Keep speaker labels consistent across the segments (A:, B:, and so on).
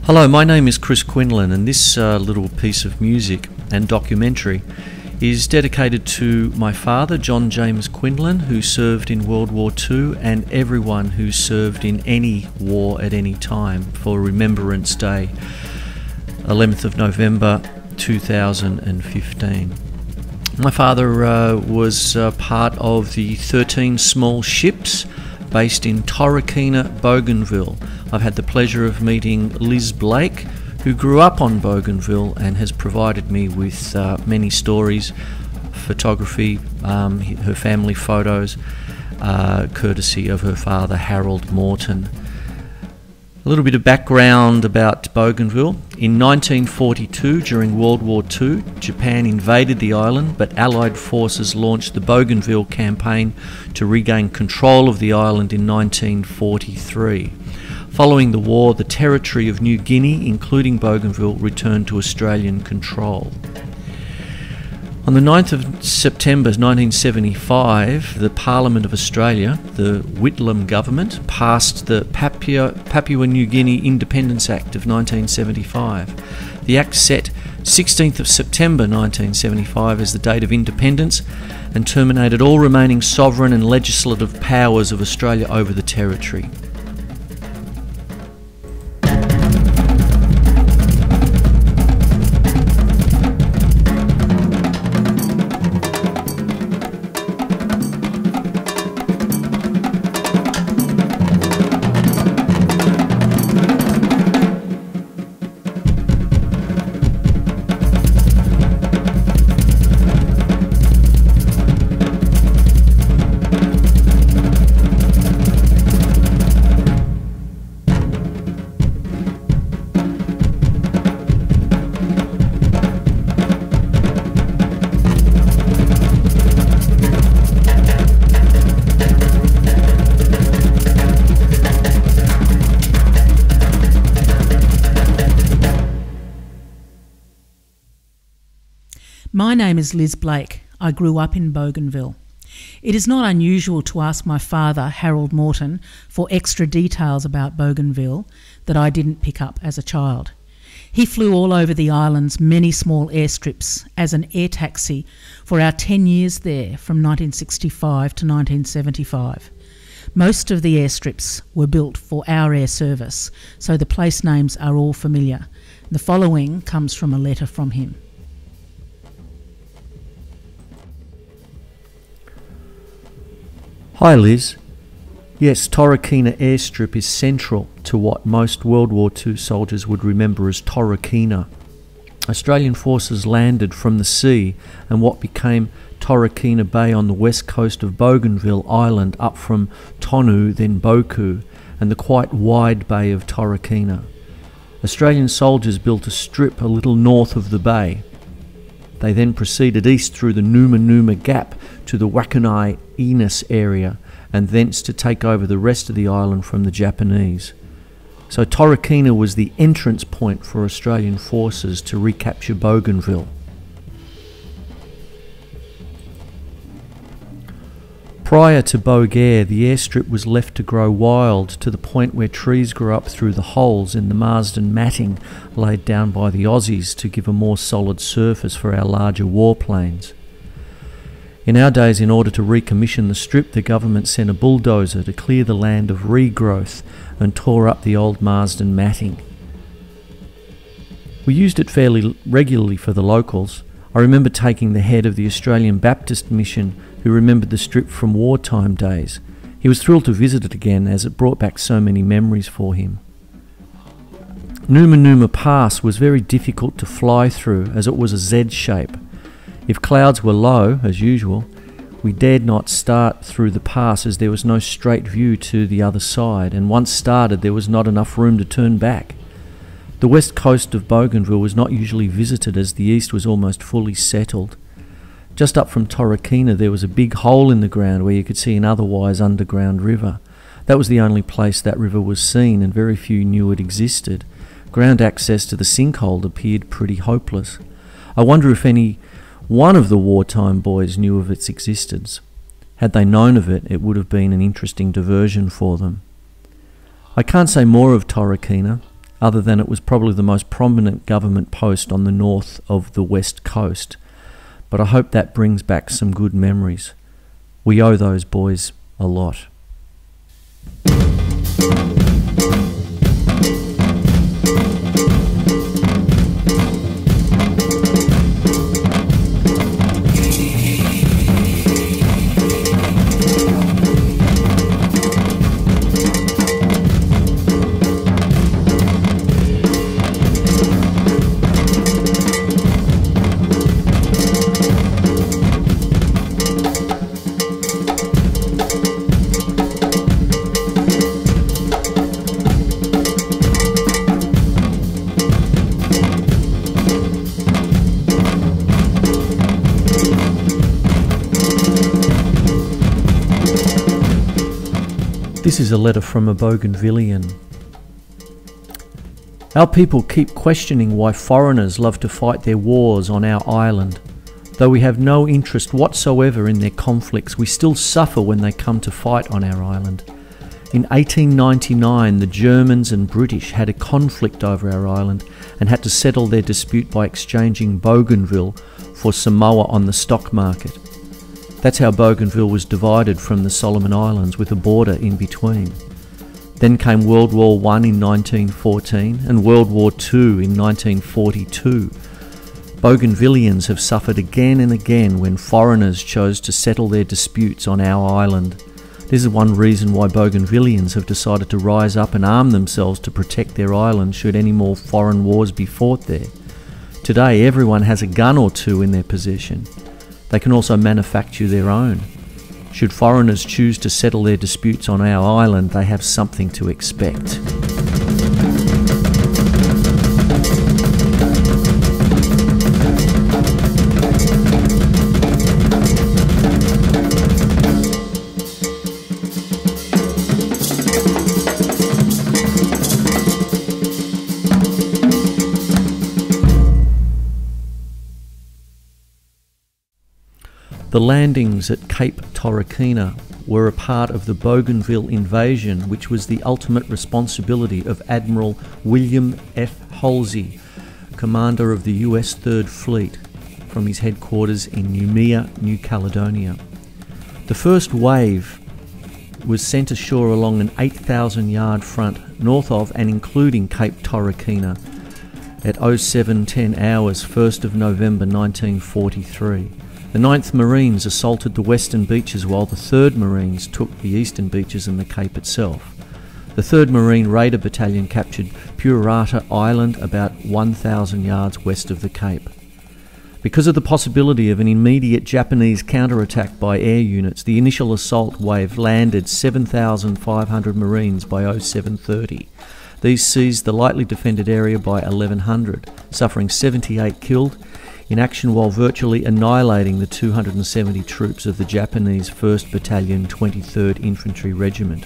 A: Hello, my name is Chris Quinlan, and this little piece of music and documentary is dedicated to my father, John James Quinlan, who served in World War II, and everyone who served in any war at any time for Remembrance Day, 11th of November 2015. My father was part of the 13 small ships based in Torquay, Bouganville. I've had the pleasure of meeting Liz Blake, who grew up on Bouganville and has provided me with many stories, photography, her family photos, courtesy of her father, Harold Morton. A little bit of background about Bouganville. In 1942, during World War II, Japan invaded the island, but Allied forces launched the Bougainville campaign to regain control of the island in 1943. Following the war, the territory of New Guinea, including Bougainville, returned to Australian control. On the 9th of September 1975, the Parliament of Australia, the Whitlam government, passed the Papua New Guinea Independence Act of 1975. The Act set 16th of September 1975 as the date of independence and terminated all remaining sovereign and legislative powers of Australia over the territory.
B: My name is Liz Blake. I grew up in Bouganville. It is not unusual to ask my father, Harold Morton, for extra details about Bouganville that I didn't pick up as a child. He flew all over the island's many small airstrips as an air taxi for our 10 years there from 1965 to 1975. Most of the airstrips were built for our air service, so the place names are all familiar. The following comes from a letter from him.
A: Hi Liz. Yes, Torquay airstrip is central to what most World War II soldiers would remember as Torquay. Australian forces landed from the sea and what became Torquay Bay on the west coast of Bougainville Island up from Tonu, then Boku, and the quite wide bay of Torquay. Australian soldiers built a strip a little north of the bay. They then proceeded east through the Numa Gap to the Wakanai Enos area and thence to take over the rest of the island from the Japanese. So Torquay was the entrance point for Australian forces to recapture Bougainville. Prior to Beaugaire, the airstrip was left to grow wild to the point where trees grew up through the holes in the Marsden matting laid down by the Aussies to give a more solid surface for our larger warplanes. In our days, in order to recommission the strip, the government sent a bulldozer to clear the land of regrowth and tore up the old Marsden matting. We used it fairly regularly for the locals. I remember taking the head of the Australian Baptist Mission who remembered the strip from wartime days. He was thrilled to visit it again as it brought back so many memories for him. Numa Pass was very difficult to fly through as it was a Z shape. If clouds were low, as usual, we dared not start through the pass as there was no straight view to the other side, and once started there was not enough room to turn back. The west coast of Bougainville was not usually visited as the east was almost fully settled. Just up from Torquay there was a big hole in the ground where you could see an otherwise underground river. That was the only place that river was seen, and very few knew it existed. Ground access to the sinkhole appeared pretty hopeless. I wonder if any one of the wartime boys knew of its existence. Had they known of it, it would have been an interesting diversion for them. I can't say more of Torquay. other than it was probably the most prominent government post on the north of the west coast. But I hope that brings back some good memories. We owe those boys a lot. This is a letter from a Bougainvillian. Our people keep questioning why foreigners love to fight their wars on our island. Though we have no interest whatsoever in their conflicts, we still suffer when they come to fight on our island. In 1899, the Germans and British had a conflict over our island and had to settle their dispute by exchanging Bougainville for Samoa on the stock market. That's how Bougainville was divided from the Solomon Islands, with a border in between. Then came World War I in 1914 and World War II in 1942. Bougainvillians have suffered again and again when foreigners chose to settle their disputes on our island. This is one reason why Bougainvillians have decided to rise up and arm themselves to protect their island should any more foreign wars be fought there. Today everyone has a gun or two in their possession. They can also manufacture their own. Should foreigners choose to settle their disputes on our island, they have something to expect. The landings at Cape Torokina were a part of the Bougainville invasion, which was the ultimate responsibility of Admiral William F. Halsey, commander of the US 3rd Fleet, from his headquarters in Noumea, New Caledonia. The first wave was sent ashore along an 8,000-yard front north of and including Cape Torokina at 07:10 hours, 1st of November 1943. The 9th Marines assaulted the western beaches while the 3rd Marines took the eastern beaches and the Cape itself. The 3rd Marine Raider Battalion captured Puerata Island about 1,000 yards west of the Cape. Because of the possibility of an immediate Japanese counterattack by air units, the initial assault wave landed 7,500 Marines by 07:30. These seized the lightly defended area by 1100, suffering 78 killed, in action while virtually annihilating the 270 troops of the Japanese 1st Battalion 23rd Infantry Regiment.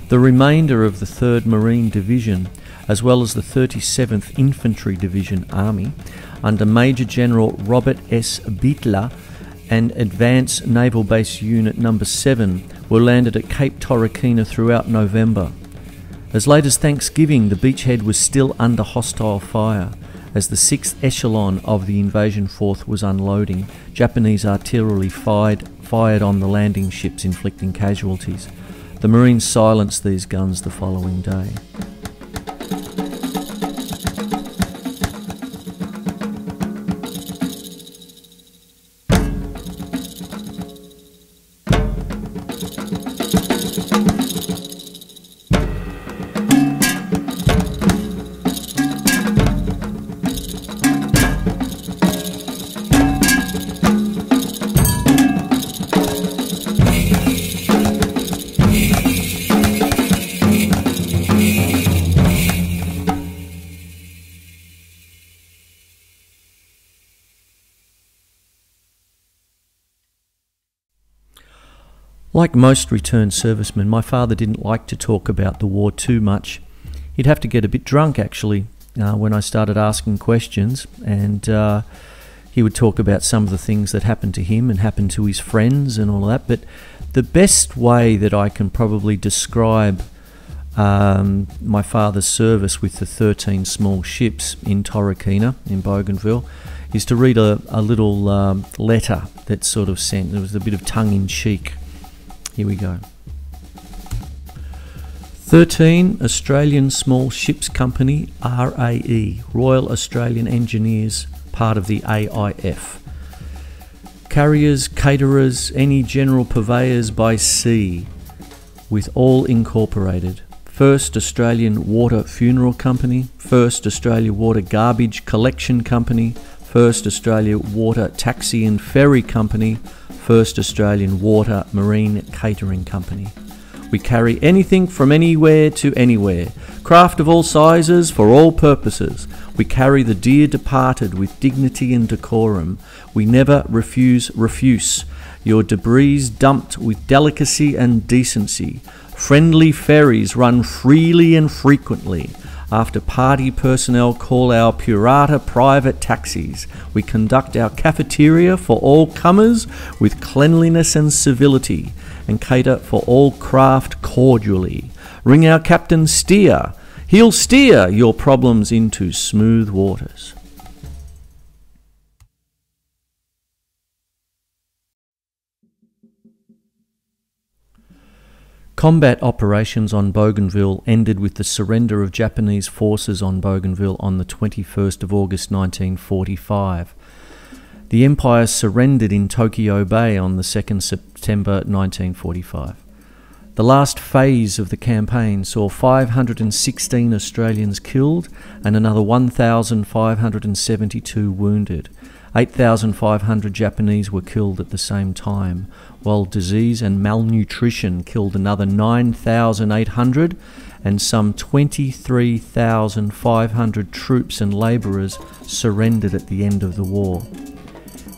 A: The remainder of the 3rd Marine Division, as well as the 37th Infantry Division Army, under Major General Robert S. Beatler, and Advanced Naval Base Unit No. 7 were landed at Cape Torokina throughout November. As late as Thanksgiving, the beachhead was still under hostile fire. As the 6th echelon of the invasion force was unloading, Japanese artillery fired on the landing ships, inflicting casualties. The Marines silenced these guns the following day. Like most returned servicemen, my father didn't like to talk about the war too much. He'd have to get a bit drunk, actually, when I started asking questions, and he would talk about some of the things that happened to him and happened to his friends and all that. But the best way that I can probably describe my father's service with the 13 small ships in Torquay in Bouganville is to read a little letter that's sort of sent. There was a bit of tongue-in-cheek. Here we go. 13 Australian Small Ships Company, RAE, Royal Australian Engineers, part of the AIF. Carriers, caterers, any general purveyors by sea, with all incorporated. First Australian Water Funeral Company, First Australia Water Garbage Collection Company, First Australia Water Taxi and Ferry Company, First Australian Water Marine Catering Company. We carry anything from anywhere to anywhere, craft of all sizes for all purposes. We carry the dear departed with dignity and decorum. We never refuse. Your debris dumped with delicacy and decency. Friendly ferries run freely and frequently. After party personnel call our Purata private taxis, we conduct our cafeteria for all comers with cleanliness and civility, and cater for all craft cordially. Ring our captain steer. He'll steer your problems into smooth waters. Combat operations on Bougainville ended with the surrender of Japanese forces on Bougainville on the 21st of August 1945. The Empire surrendered in Tokyo Bay on the 2nd September 1945. The last phase of the campaign saw 516 Australians killed and another 1,572 wounded. 8,500 Japanese were killed at the same time, while disease and malnutrition killed another 9,800, and some 23,500 troops and labourers surrendered at the end of the war.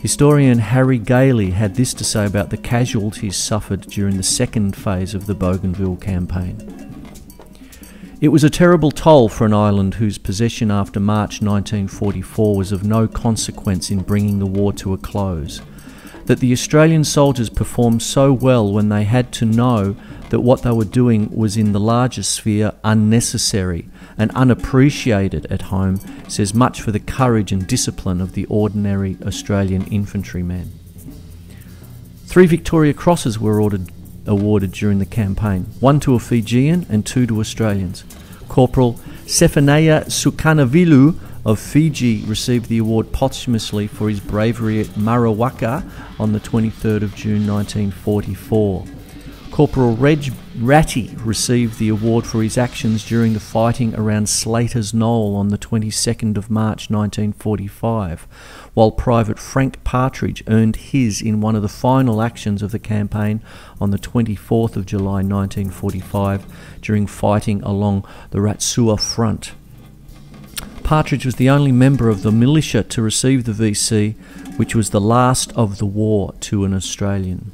A: Historian Harry Gailey had this to say about the casualties suffered during the second phase of the Bougainville campaign. It was a terrible toll for an island whose possession after March 1944 was of no consequence in bringing the war to a close. That the Australian soldiers performed so well when they had to know that what they were doing was in the larger sphere unnecessary and unappreciated at home says much for the courage and discipline of the ordinary Australian infantryman. 3 Victoria Crosses were awarded during the campaign, 1 to a Fijian and 2 to Australians. Corporal Sefania Sukanavilu of Fiji received the award posthumously for his bravery at Marawaka on the 23rd of June 1944. Corporal Reg Ratty received the award for his actions during the fighting around Slater's Knoll on the 22nd of March 1945, while Private Frank Partridge earned his in one of the final actions of the campaign on the 24th of July 1945 during fighting along the Ratsua front. Partridge was the only member of the militia to receive the VC, which was the last of the war to an Australian.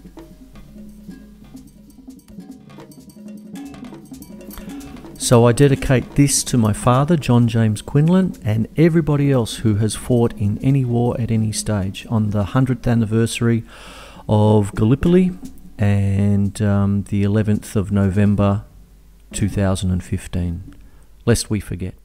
A: So I dedicate this to my father, John James Quinlan, and everybody else who has fought in any war at any stage on the 100th anniversary of Gallipoli and the 11th of November 2015, lest we forget.